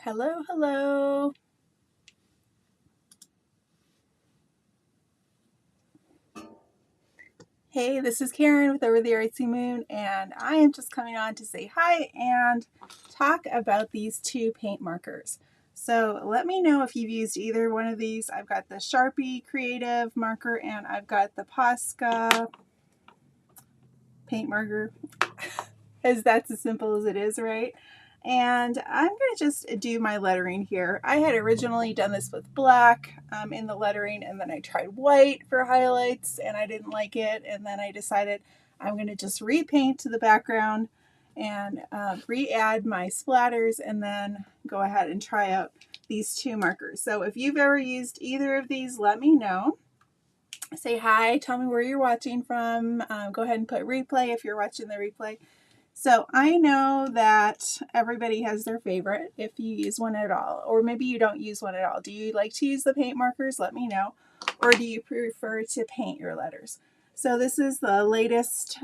Hello, hello. Hey, this is Karen with Over the Artsy Moon, and I am just coming on to say hi and talk about these two paint markers. So let me know if you've used either one of these. I've got the Sharpie Creative Marker and I've got the Posca Paint Marker. As that's as simple as it is, right? And I'm going to just do my lettering here. I had originally done this with black in the lettering, and then I tried white for highlights and I didn't like it, and then I decided I'm going to just repaint to the background and re-add my splatters and then go ahead and try out these two markers. So if you've ever used either of these, let me know. Say hi, tell me where you're watching from. Go ahead and put replay if you're watching the replay. So I know that everybody has their favorite if you use one at all, or maybe you don't use one at all. Do you like to use the paint markers? Let me know. Or do you prefer to paint your letters? So this is the latest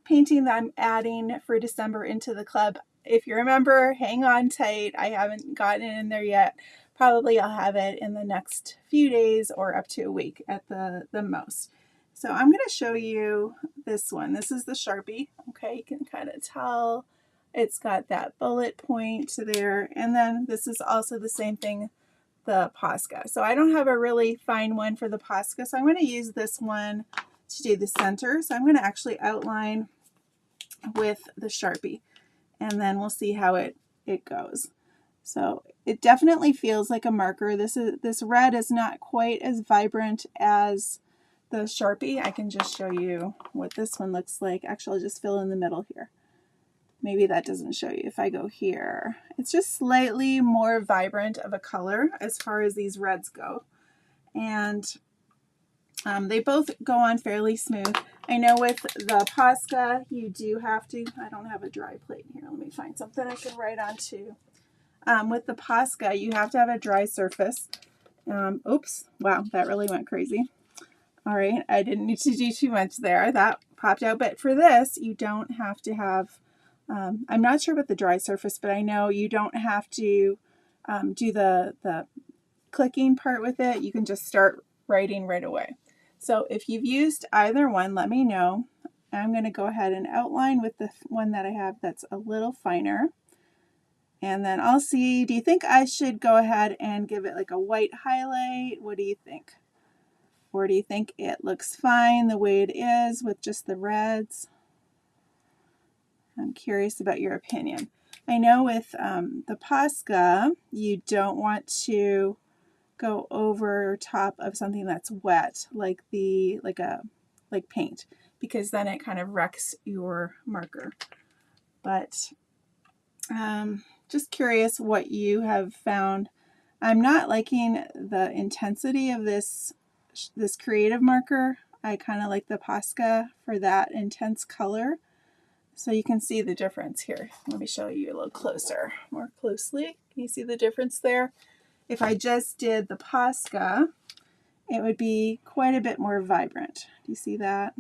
painting that I'm adding for December into the club. If you remember, hang on tight. I haven't gotten it in there yet. Probably I'll have it in the next few days or up to a week at the most. So I'm going to show you this one. This is the Sharpie. Okay, you can kind of tell it's got that bullet point there. And then this is also the same thing, the Posca. So I don't have a really fine one for the Posca, so I'm going to use this one to do the center. So I'm going to actually outline with the Sharpie, and then we'll see how it goes. So it definitely feels like a marker. This red is not quite as vibrant as the Sharpie. I can just show you what this one looks like. Actually, I'll just fill in the middle here. Maybe that doesn't show you. If I go here, it's just slightly more vibrant of a color as far as these reds go. And they both go on fairly smooth. I know with the Posca, you do have to, I don't have a dry plate here. Let me find something I can write on too. With the Posca, you have to have a dry surface. Oops, wow, that really went crazy. All right, I didn't need to do too much there. That popped out. But for this, you don't have to have, I'm not sure about the dry surface, but I know you don't have to do the clicking part with it. You can just start writing right away. So if you've used either one, let me know. I'm going to go ahead and outline with the one that I have that's a little finer. And then I'll see, do you think I should go ahead and give it like a white highlight? What do you think? Or do you think it looks fine the way it is with just the reds? I'm curious about your opinion. I know with the Posca, you don't want to go over top of something that's wet, like paint, because then it kind of wrecks your marker. But just curious what you have found. I'm not liking the intensity of this creative marker. I kind of like the Posca for that intense color. So you can see the difference here. Let me show you a little closer, more closely. Can you see the difference there? If I just did the Posca, it would be quite a bit more vibrant. Do you see that?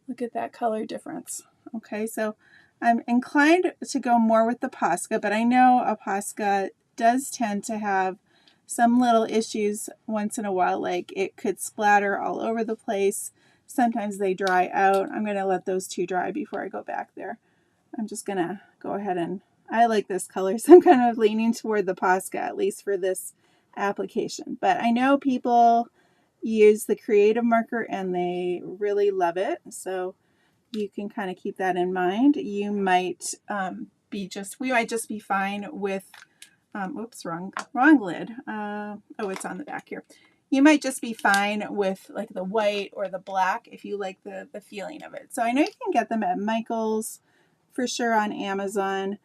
Look at that color difference. Okay, so I'm inclined to go more with the Posca, but I know a Posca does tend to have some little issues once in a while, like it could splatter all over the place. Sometimes they dry out. I'm going to let those two dry before I go back there. I'm just going to go ahead and, I like this color, so I'm kind of leaning toward the Posca, at least for this application. But I know people use the creative marker and they really love it, so you can kind of keep that in mind. You might we might just be fine with oops, wrong lid. Oh, it's on the back here. You might just be fine with like the white or the black if you like the feeling of it. So I know you can get them at Michael's for sure, on Amazon.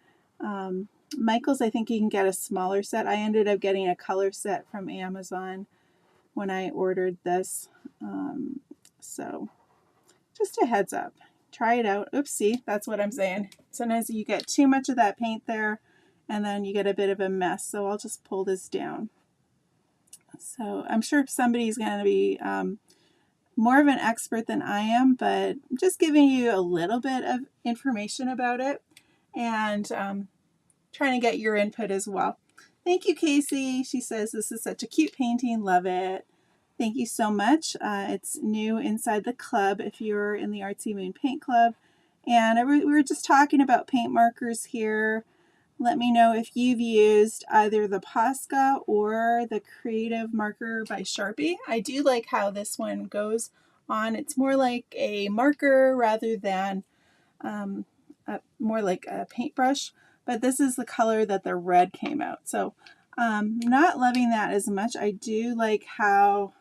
Michael's, I think you can get a smaller set. I ended up getting a color set from Amazon when I ordered this. So just a heads up. Try it out. Oopsie, that's what I'm saying. Sometimes you get too much of that paint there and then you get a bit of a mess. So I'll just pull this down. So I'm sure somebody's going to be more of an expert than I am, but just giving you a little bit of information about it. And trying to get your input as well. Thank you, Casey. She says, this is such a cute painting. Love it. Thank you so much. It's new inside the club if you're in the Artsy Moon Paint Club. And we were just talking about paint markers here. Let me know if you've used either the Posca or the Creative Marker by Sharpie. I do like how this one goes on. It's more like a marker rather than more like a paintbrush, but this is the color that the red came out. So not loving that as much. I do like how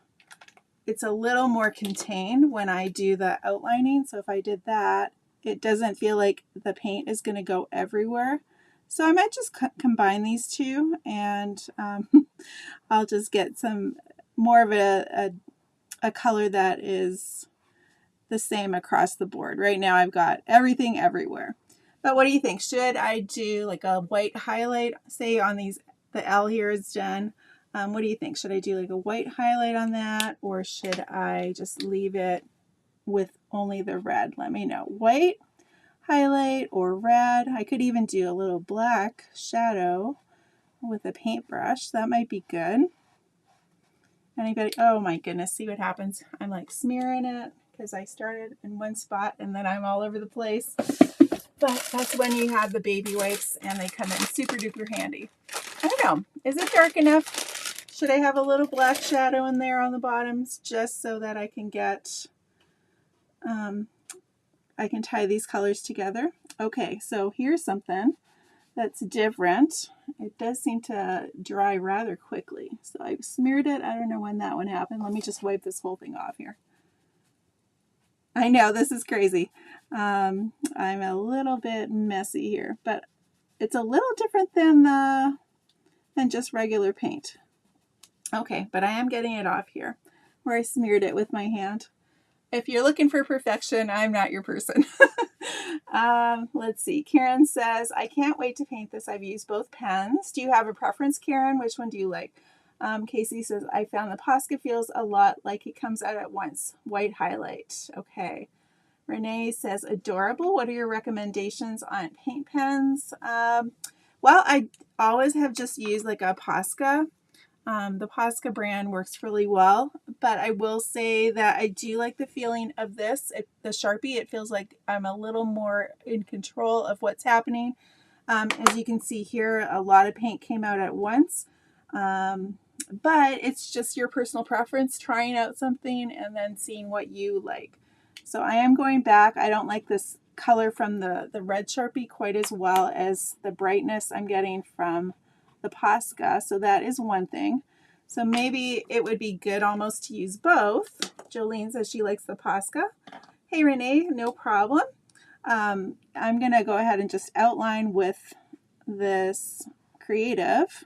it's a little more contained when I do the outlining. So if I did that, it doesn't feel like the paint is going to go everywhere. So I might just combine these two, and I'll just get some more of a color that is the same across the board. Right now I've got everything everywhere. But what do you think? Should I do like a white highlight, say on these, the L here is done. What do you think? Should I do like a white highlight on that, or should I just leave it with only the red? Let me know. White highlight or red. I could even do a little black shadow with a paintbrush. That might be good. Anybody? Oh my goodness, see what happens. I'm like smearing it because I started in one spot and then I'm all over the place. But that's when you have the baby wipes and they come in super duper handy. I don't know. Is it dark enough? Should I have a little black shadow in there on the bottoms just so that I can get, I can tie these colors together? Okay, so here's something that's different. It does seem to dry rather quickly. So I've smeared it. I don't know when that one happened. Let me just wipe this whole thing off here. I know, this is crazy. I'm a little bit messy here, but it's a little different than just regular paint. Okay, but I am getting it off here where I smeared it with my hand. If you're looking for perfection, I'm not your person. Let's see. Karen says, I can't wait to paint this. I've used both pens. Do you have a preference, Karen? Which one do you like? Casey says, I found the Posca feels a lot like it comes out at once. White highlight. Okay. Renee says, adorable. What are your recommendations on paint pens? Well, I always have just used like a Posca. The Posca brand works really well, but I will say that I do like the feeling of this. The Sharpie, it feels like I'm a little more in control of what's happening. As you can see here, a lot of paint came out at once, but it's just your personal preference, trying out something and then seeing what you like. So I am going back. I don't like this color from the red Sharpie quite as well as the brightness I'm getting from the Posca, so that is one thing. So maybe it would be good almost to use both. Jolene says she likes the Posca. Hey Renee, no problem. I'm gonna go ahead and just outline with this Creative.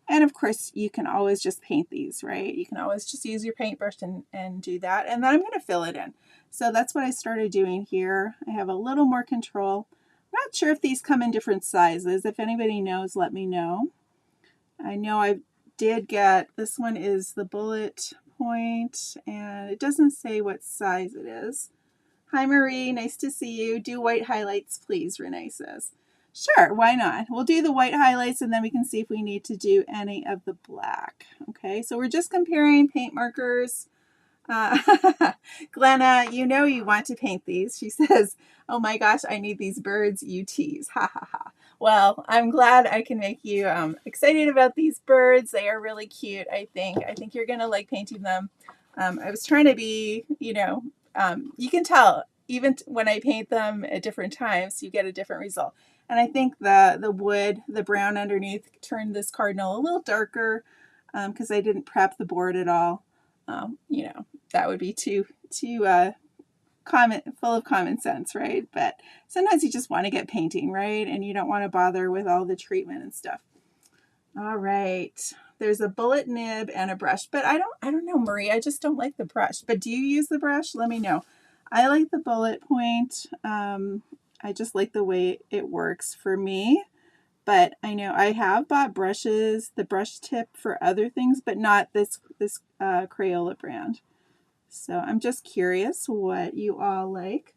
And of course you can always just paint these, right? You can always just use your paintbrush and do that. And then I'm gonna fill it in. So that's what I started doing here. I have a little more control. Not sure if these come in different sizes. If anybody knows, let me know. I know I did get, this one is the bullet point, and it doesn't say what size it is. Hi Marie, nice to see you. Do white highlights, please, Renee says. Sure, why not? We'll do the white highlights and then we can see if we need to do any of the black. Okay, so we're just comparing paint markers. Glenna, you know you want to paint these. She says, oh my gosh, I need these birds, you tease. Ha ha ha. Well, I'm glad I can make you excited about these birds. They are really cute, I think. I think you're going to like painting them. I was trying to be, you can tell even when I paint them at different times, you get a different result. And I think the wood, the brown underneath, turned this cardinal a little darker because I didn't prep the board at all. That would be too full of common sense, right? But sometimes you just want to get painting, right? And you don't want to bother with all the treatment and stuff. All right. There's a bullet nib and a brush, but I don't know, Marie. I just don't like the brush. But do you use the brush? Let me know. I like the bullet point. I just like the way it works for me. But I know I have bought brushes, the brush tip for other things, but not this Crayola brand. So I'm just curious what you all like.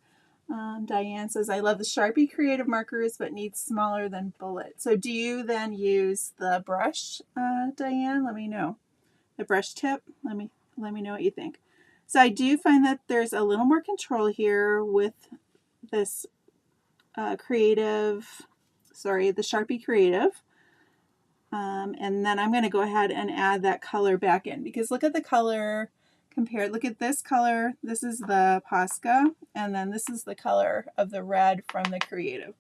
Diane says, I love the Sharpie Creative Markers, but need smaller than bullet. So do you then use the brush, Diane? Let me know. The brush tip? Let me know what you think. So I do find that there's a little more control here with this the Sharpie Creative. And then I'm going to go ahead and add that color back in, because look at the color compared. Look at this color. This is the Posca, and then this is the color of the red from the Creative.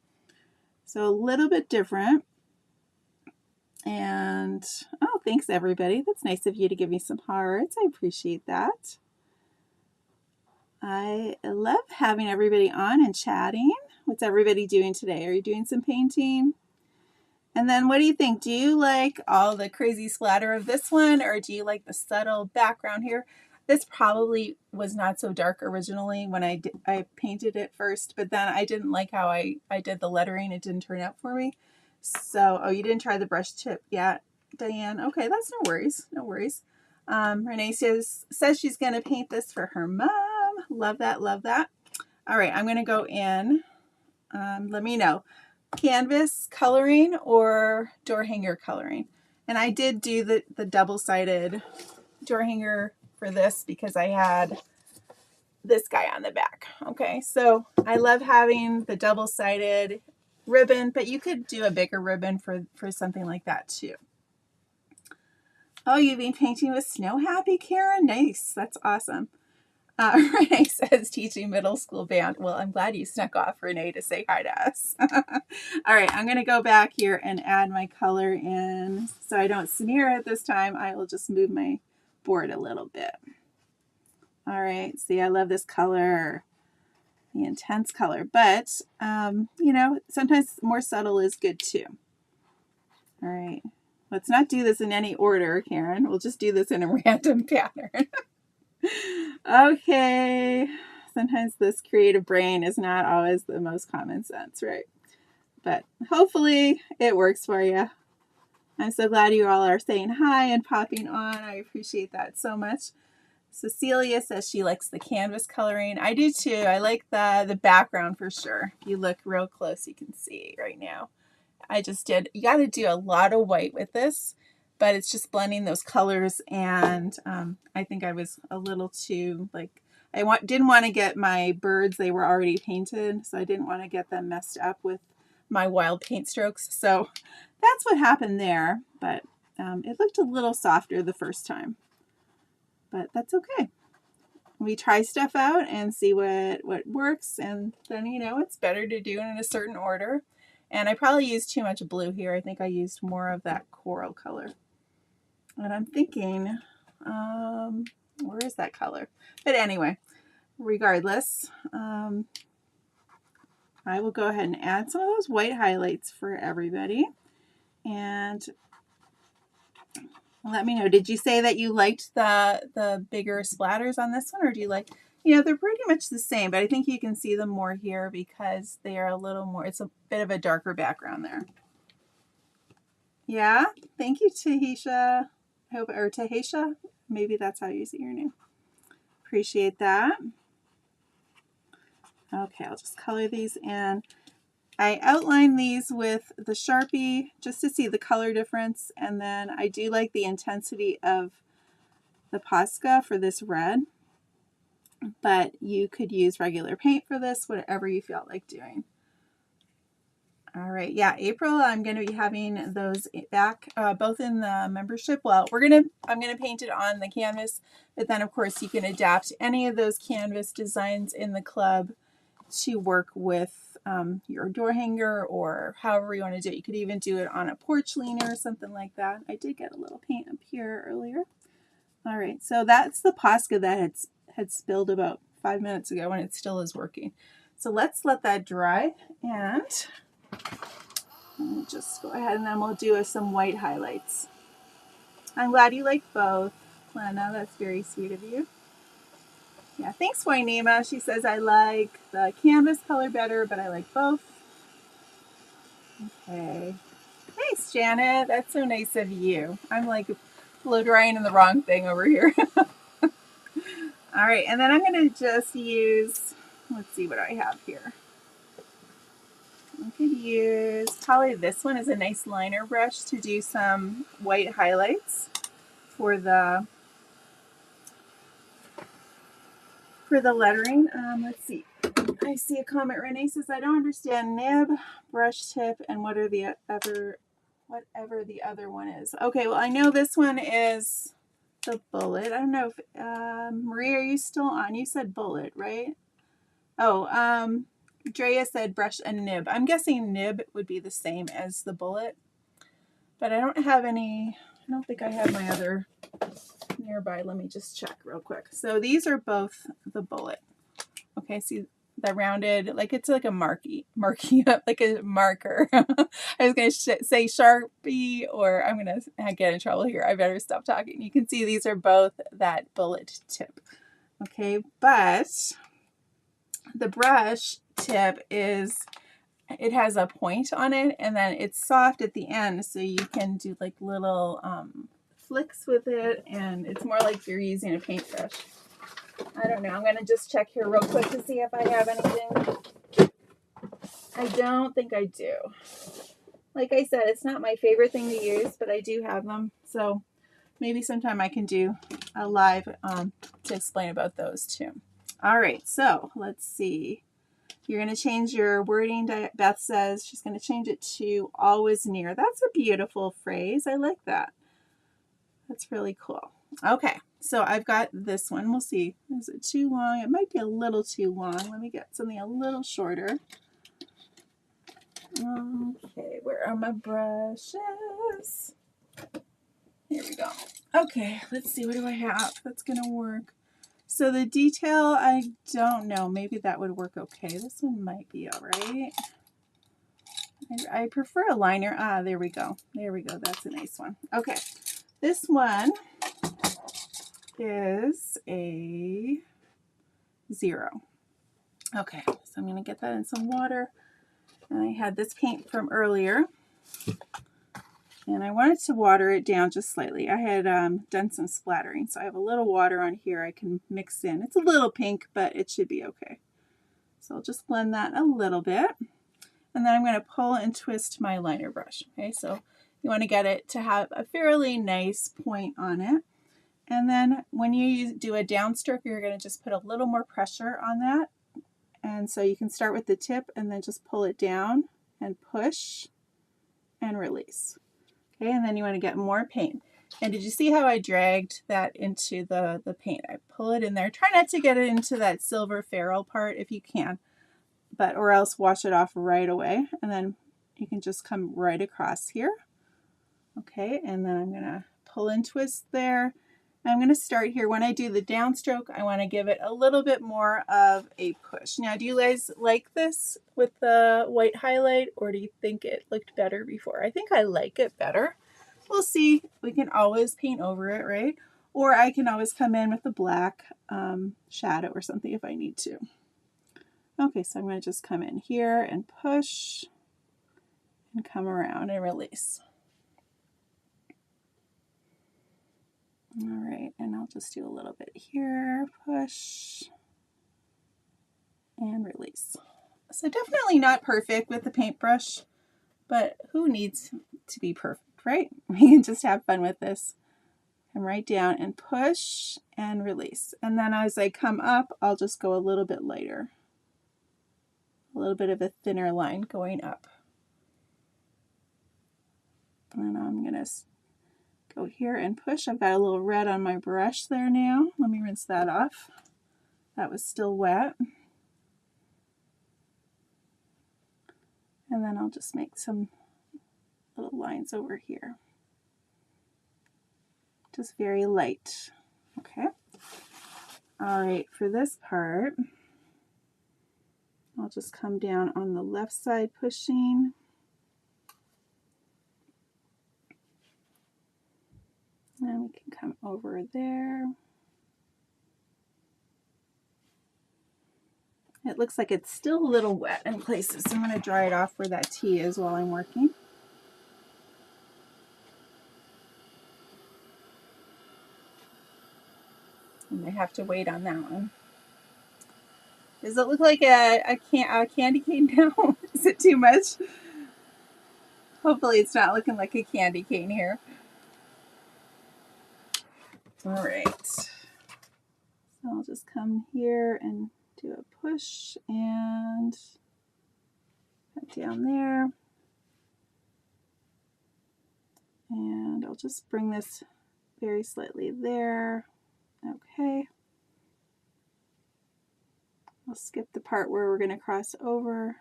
So a little bit different. And oh, thanks everybody. That's nice of you to give me some hearts. I appreciate that. I love having everybody on and chatting. What's everybody doing today? Are you doing some painting? And then what do you think? Do you like all the crazy splatter of this one, or do you like the subtle background here? This probably was not so dark originally when I painted it first, but then I didn't like how I did the lettering. It didn't turn out for me. So, oh, you didn't try the brush tip yet, Diane? Okay, that's no worries. No worries. Renee says she's going to paint this for her mom. Love that, love that. All right, I'm going to go in. Let me know. Canvas coloring or door hanger coloring. And I did do the double-sided door hanger for this because I had this guy on the back. Okay, so I love having the double-sided ribbon, but you could do a bigger ribbon for something like that too. Oh, you've been painting with Snow Happy, Karen? Nice, that's awesome. Renee says teaching middle school band. Well, I'm glad you snuck off, Renee, to say hi to us. All right, I'm going to go back here and add my color in so I don't smear it this time. I will just move my board a little bit. All right, see, I love this color, the intense color, but, you know, sometimes more subtle is good too. All right, let's not do this in any order, Karen. We'll just do this in a random pattern. Okay, sometimes this creative brain is not always the most common sense, right? But hopefully it works for you. I'm so glad you all are saying hi and popping on. I appreciate that so much. Cecilia says she likes the canvas coloring. I do too. I like the background for sure. If you look real close, you can see right now. I just did. You got to do a lot of white with this, but it's just blending those colors, and I think I was a little too, like, didn't want to get my birds, they were already painted, so I didn't want to get them messed up with my wild paint strokes. So that's what happened there, but it looked a little softer the first time, but that's okay. We try stuff out and see what works, and then, you know, it's better to do it in a certain order. And I probably used too much blue here. I think I used more of that coral color. And I'm thinking, where is that color? But anyway, regardless, I will go ahead and add some of those white highlights for everybody. And let me know, did you say that you liked the bigger splatters on this one, or do you like, you know, they're pretty much the same, but I think you can see them more here because they are a little more, it's a bit of a darker background there. Yeah, thank you, Tahisha. Or Tahisha, maybe that's how you say your name. Appreciate that. Okay, I'll just color these in. I outline these with the Sharpie just to see the color difference, and then I do like the intensity of the Posca for this red, but you could use regular paint for this, whatever you feel like doing. All right, yeah, April, I'm going to be having those back, both in the membership. Well, I'm going to paint it on the canvas, but then of course you can adapt any of those canvas designs in the club to work with your door hanger or however you want to do it. You could even do it on a porch leaner or something like that. I did get a little paint up here earlier. All right, so that's the Posca that had spilled about 5 minutes ago, and it still is working. So let's let that dry, and let me just go ahead and then we'll do some white highlights. I'm glad you like both, Lena. That's very sweet of you. Yeah, thanks, Wainema. She says, I like the canvas color better, but I like both. Okay. Thanks, Janet. That's so nice of you. I'm like blow drying in the wrong thing over here. All right, and then I'm going to just use let's see what I have here. I could use probably this one as a nice liner brush to do some white highlights for the lettering. Let's see. I see a comment. Renee says, I don't understand nib, brush tip, and whatever the other one is. Okay, well, I know this one is the bullet. I don't know if, Marie, are you still on? You said bullet, right? Oh, Drea said brush and nib. I'm guessing nib would be the same as the bullet, but I don't have any, I don't think I have my other nearby. Let me just check real quick. So these are both the bullet. Okay, see the rounded, like it's like a marky like a marker. I was going to say Sharpie, or I'm going to get in trouble here. I better stop talking. You can see these are both that bullet tip. Okay, but the brush tip is, it has a point on it, and then it's soft at the end, so you can do like little flicks with it, and it's more like you're using a paintbrush. I don't know. I'm going to just check here real quick to see if I have anything. I don't think I do. Like I said, it's not my favorite thing to use, but I do have them. So maybe sometime I can do a live to explain about those too. All right, so let's see. You're going to change your wording. Beth says she's going to change it to always near. That's a beautiful phrase. I like that. That's really cool. Okay, so I've got this one. We'll see. Is it too long? It might be a little too long. Let me get something a little shorter. Okay, where are my brushes? Here we go. Okay, let's see. What do I have that's going to work? So the detail, I don't know. Maybe that would work okay. This one might be all right. I prefer a liner. Ah, there we go. There we go. That's a nice one. Okay, this one is a 0. Okay, so I'm going to get that in some water. And I had this paint from earlier, and I wanted to water it down just slightly. I had done some splattering, so I have a little water on here I can mix in. It's a little pink, but it should be okay. So I'll just blend that a little bit, and then I'm going to pull and twist my liner brush. Okay, so you want to get it to have a fairly nice point on it. And then when you do a downstroke, you're going to just put a little more pressure on that. And so you can start with the tip and then just pull it down and push and release. Okay, and then you want to get more paint. And did you see how I dragged that into the paint? I pull it in there. Try not to get it into that silver ferrule part if you can, but or else wash it off right away. And then you can just come right across here. Okay, and then I'm going to pull and twist there. I'm going to start here. When I do the downstroke, I want to give it a little bit more of a push. Now, do you guys like this with the white highlight, or do you think it looked better before? I think I like it better. We'll see. We can always paint over it, right? Or I can always come in with a black shadow or something if I need to. Okay, so I'm going to just come in here and push and come around and release. All right, and I'll just do a little bit here, push and release. So definitely not perfect with the paintbrush, but who needs to be perfect, right? We can just have fun with this. Come right down and push and release. And then as I come up, I'll just go a little bit lighter. A little bit of a thinner line going up. And I'm going to go here and push. I've got a little red on my brush there now. Let me rinse that off. That was still wet. And then I'll just make some little lines over here. Just very light. Okay. All right, for this part, I'll just come down on the left side pushing. And we can come over there. It looks like it's still a little wet in places, so I'm going to dry it off where that T is while I'm working. And I have to wait on that one. Does it look like a candy cane now? Is it too much? Hopefully it's not looking like a candy cane here. All right. So I'll just come here and do a push and cut down there. And I'll just bring this very slightly there. Okay. I'll skip the part where we're going to cross over.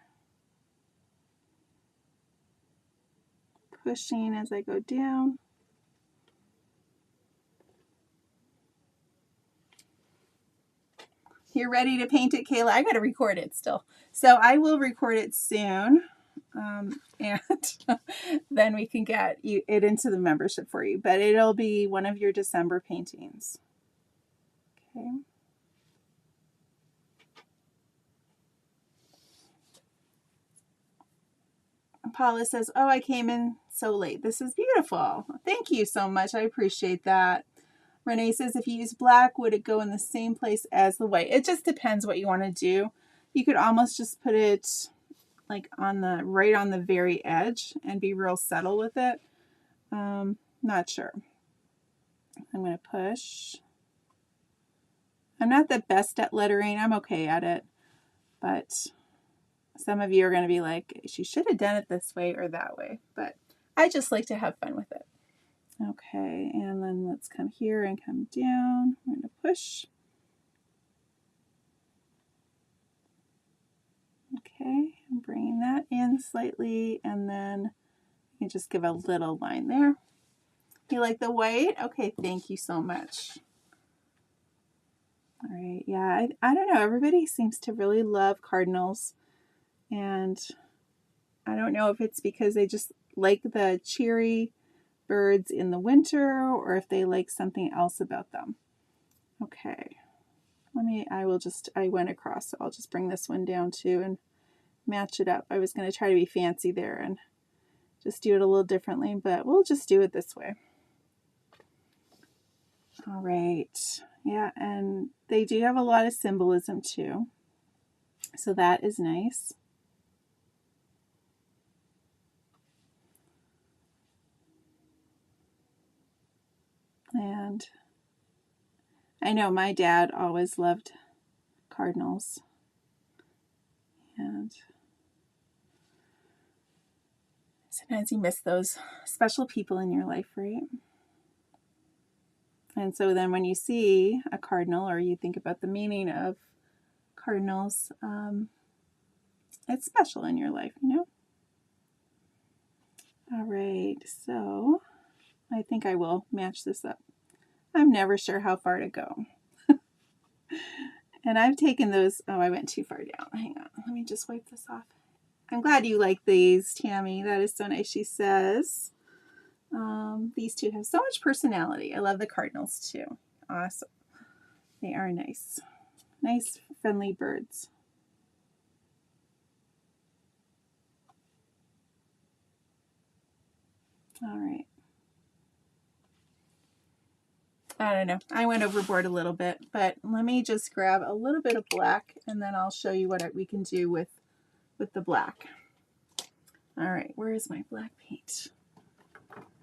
Pushing as I go down. You're ready to paint it, Kayla? I got to record it still. So I will record it soon. And then we can get it into the membership for you. But it'll be one of your December paintings. Okay. Paula says, oh, I came in so late. This is beautiful. Thank you so much. I appreciate that. Renee says, if you use black, would it go in the same place as the white? It just depends what you want to do. You could almost just put it like on the right on the very edge and be real subtle with it. Not sure. I'm going to push. I'm not the best at lettering. I'm okay at it. But some of you are going to be like, she should have done it this way or that way. But I just like to have fun with it. Okay, and then let's come here and come down. I'm going to push. Okay, I'm bringing that in slightly, and then you just give a little line there. You like the white? Okay, thank you so much. All right, yeah, I don't know. Everybody seems to really love cardinals, and I don't know if it's because they just like the cheery birds in the winter or if they like something else about them. Okay, I went across, so I'll just bring this one down too and match it up. I was going to try to be fancy there and just do it a little differently, but we'll just do it this way. All right, yeah, and they do have a lot of symbolism too, so that is nice. And I know my dad always loved cardinals, and sometimes you miss those special people in your life, right? And so then when you see a cardinal or you think about the meaning of cardinals, it's special in your life, you know? All right, so I think I will match this up. I'm never sure how far to go. And I've taken those, oh, I went too far down. Hang on, let me just wipe this off. I'm glad you like these, Tammy. That is so nice, she says. These two have so much personality. I love the cardinals too. Awesome. They are nice. Nice, friendly birds. All right. I don't know. I went overboard a little bit, but let me just grab a little bit of black and then I'll show you what we can do with the black. All right, where is my black paint?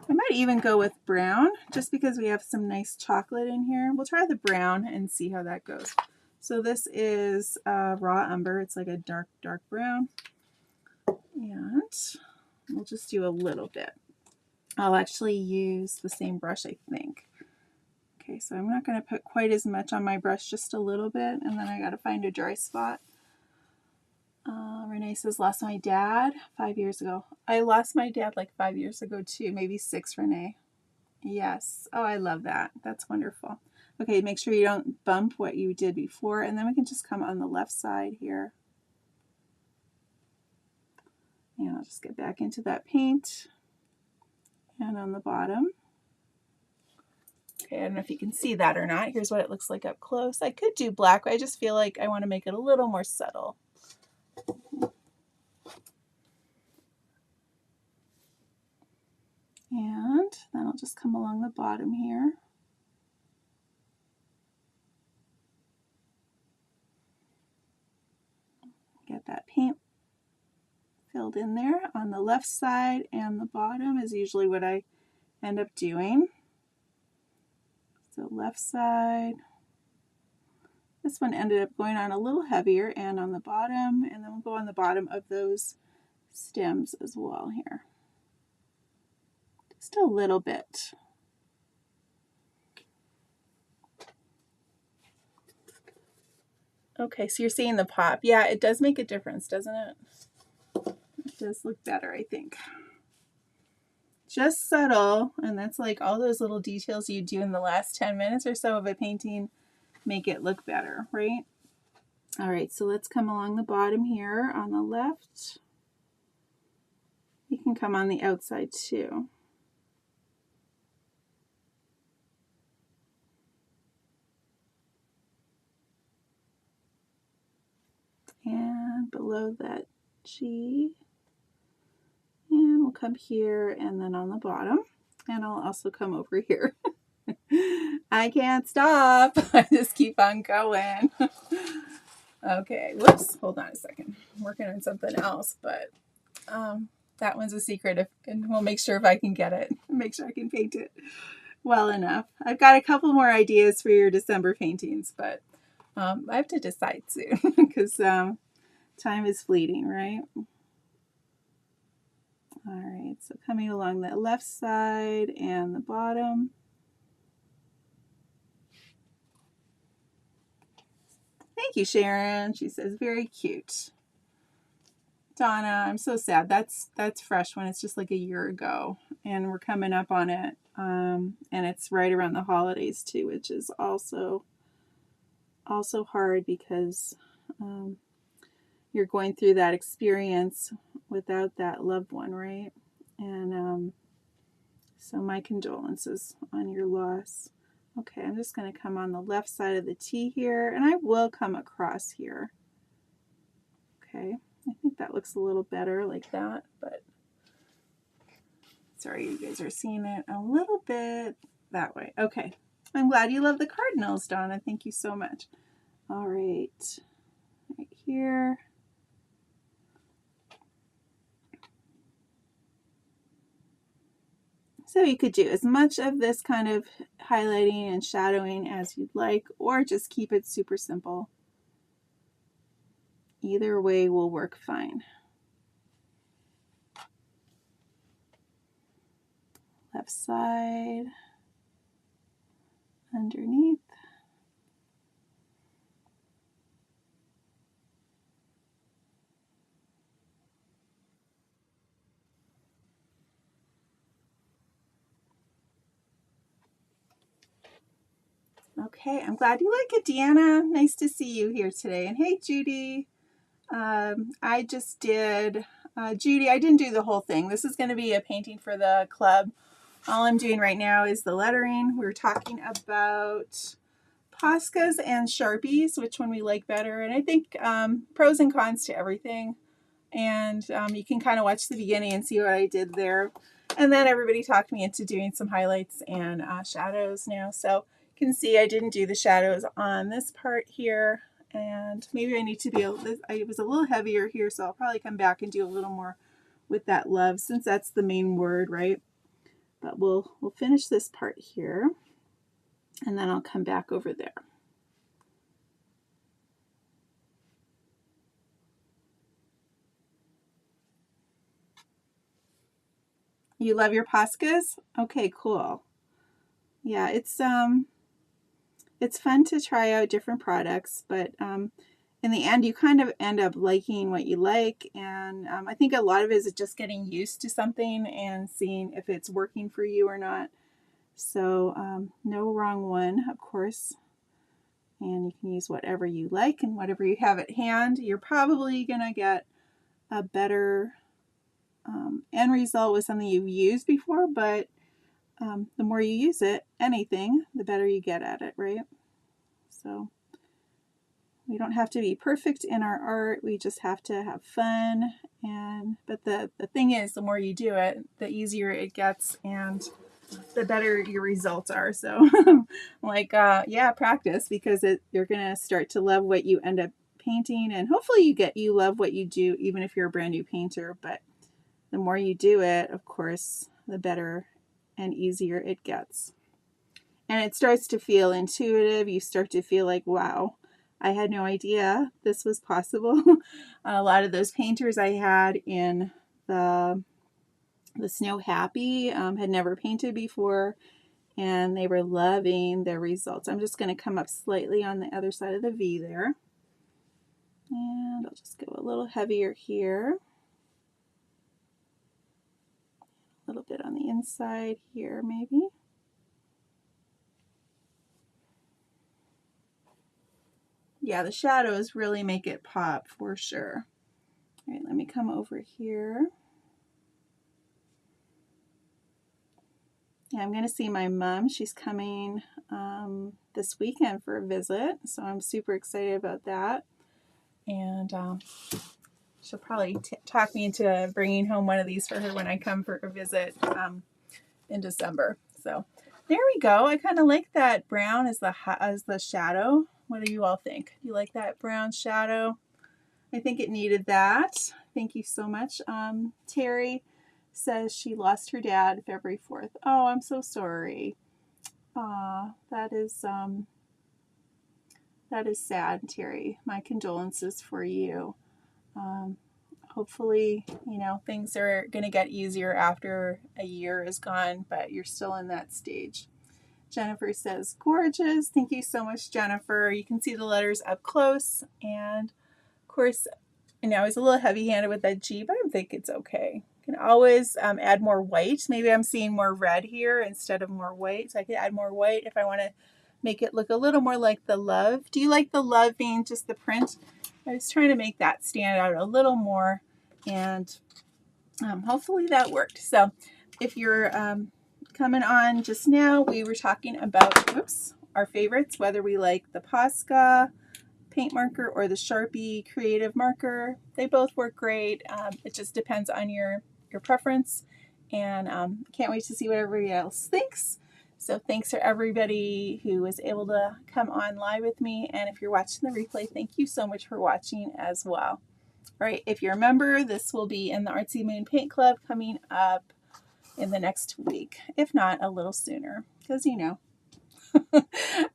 I might even go with brown just because we have some nice chocolate in here. We'll try the brown and see how that goes. So this is raw umber. It's like a dark, dark brown. And we'll just do a little bit. I'll actually use the same brush, I think. Okay, so I'm not going to put quite as much on my brush, just a little bit, and then I got to find a dry spot. Renee says, lost my dad 5 years ago. I lost my dad like 5 years ago too, maybe 6, Renee. Yes. Oh, I love that. That's wonderful. Okay, make sure you don't bump what you did before, and then we can just come on the left side here. And I'll just get back into that paint. And on the bottom. Okay, I don't know if you can see that or not. Here's what it looks like up close. I could do black, but I just feel like I want to make it a little more subtle. And then I'll just come along the bottom here. paint filled in there on the left side, and the bottom is usually what I end up doing. So left side. This one ended up going on a little heavier and on the bottom, and then we'll go on the bottom of those stems as well here. Just a little bit. Okay, so you're seeing the pop. Yeah, it does make a difference, doesn't it? It does look better, I think. Just subtle, and that's like all those little details you do in the last 10 minutes or so of a painting make it look better, right? All right, so let's come along the bottom here on the left. You can come on the outside too. And below that G. And we'll come here and then on the bottom. And I'll also come over here. I can't stop. I just keep on going. Okay, whoops, hold on a second. I'm working on something else, but that one's a secret, and we'll make sure if I can get it. Make sure I can paint it well enough. I've got a couple more ideas for your December paintings, but I have to decide soon because time is fleeting, right? All right, so coming along the left side and the bottom. Thank you, Sharon. She says, very cute. Donna, I'm so sad. That's fresh when it's just like a year ago, and we're coming up on it. And it's right around the holidays too, which is also hard because you're going through that experience without that loved one, right? And so my condolences on your loss. Okay, I'm just going to come on the left side of the T here, and I will come across here. Okay, I think that looks a little better like that, but sorry, you guys are seeing it a little bit that way. Okay, I'm glad you love the cardinals, Donna. Thank you so much. All right, right here. So you could do as much of this kind of highlighting and shadowing as you'd like, or just keep it super simple. Either way will work fine. Left side, underneath. Okay, I'm glad you like it, Deanna. Nice to see you here today. And hey, Judy. I just did, Judy, I didn't do the whole thing. This is going to be a painting for the club. All I'm doing right now is the lettering. We're talking about Poscas and Sharpies, which one we like better. And I think pros and cons to everything. And you can kind of watch the beginning and see what I did there. And then everybody talked me into doing some highlights and shadows now. So you can see I didn't do the shadows on this part here. And maybe I need to be I was a little heavier here, so I'll probably come back and do a little more with that love, since that's the main word, right? But we'll finish this part here, and then I'll come back over there. You love your Poscas? Okay, cool. Yeah, it's fun to try out different products, but in the end, you kind of end up liking what you like. And I think a lot of it is just getting used to something and seeing if it's working for you or not. So no wrong one, of course. And you can use whatever you like and whatever you have at hand. You're probably going to get a better end result with something you've used before, but the more you use it, anything, the better you get at it, right? So we don't have to be perfect in our art. We just have to have fun. But the thing is, the more you do it, the easier it gets and the better your results are. So like, yeah, practice, because you're going to start to love what you end up painting, and hopefully you love what you do, even if you're a brand new painter. But the more you do it, of course, the better and easier it gets. And it starts to feel intuitive. You start to feel like, wow, I had no idea this was possible. A lot of those painters I had in the Snow Happy had never painted before, and they were loving the results. I'm just going to come up slightly on the other side of the V there. And I'll just go a little heavier here. A little bit on the inside here, maybe. Yeah, the shadows really make it pop for sure. All right, let me come over here. Yeah, I'm going to see my mom. She's coming this weekend for a visit, so I'm super excited about that. And she'll probably talk me into bringing home one of these for her when I come for a visit in December. So there we go. I kind of like that brown as the shadow. What do you all think? Do you like that brown shadow? I think it needed that. Thank you so much. Terry says she lost her dad February 4th. Oh, I'm so sorry. That is sad, Terry. My condolences for you. Hopefully, things are going to get easier after a year is gone, but you're still in that stage. Jennifer says, gorgeous. Thank you so much, Jennifer. You can see the letters up close. And of course, I was a little heavy-handed with that G, but I think it's okay. You can always add more white. Maybe I'm seeing more red here instead of more white. So I could add more white if I want to make it look a little more like the love. Do you like the love being just the print? I was trying to make that stand out a little more, and hopefully that worked. So if you're coming on just now, we were talking about our favorites, whether we like the Posca Paint Marker or the Sharpie Creative Marker. They both work great. It just depends on your preference, and can't wait to see what everybody else thinks. So thanks for everybody who was able to come on live with me, and if you're watching the replay, thank you so much for watching as well. All right, if you're a member, this will be in the Artsy Moon Paint Club coming up in the next week, if not a little sooner, because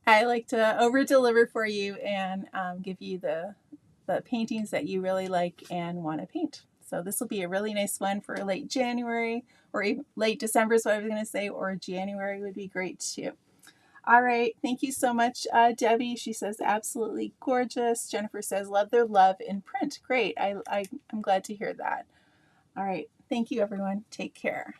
I like to over deliver for you and give you the paintings that you really like and want to paint. So this will be a really nice one for late January, or even late December is what I was going to say, or January would be great too. All right, thank you so much, Debbie. She says absolutely gorgeous. Jennifer says love their love in print. Great, I'm glad to hear that. All right, thank you everyone. Take care.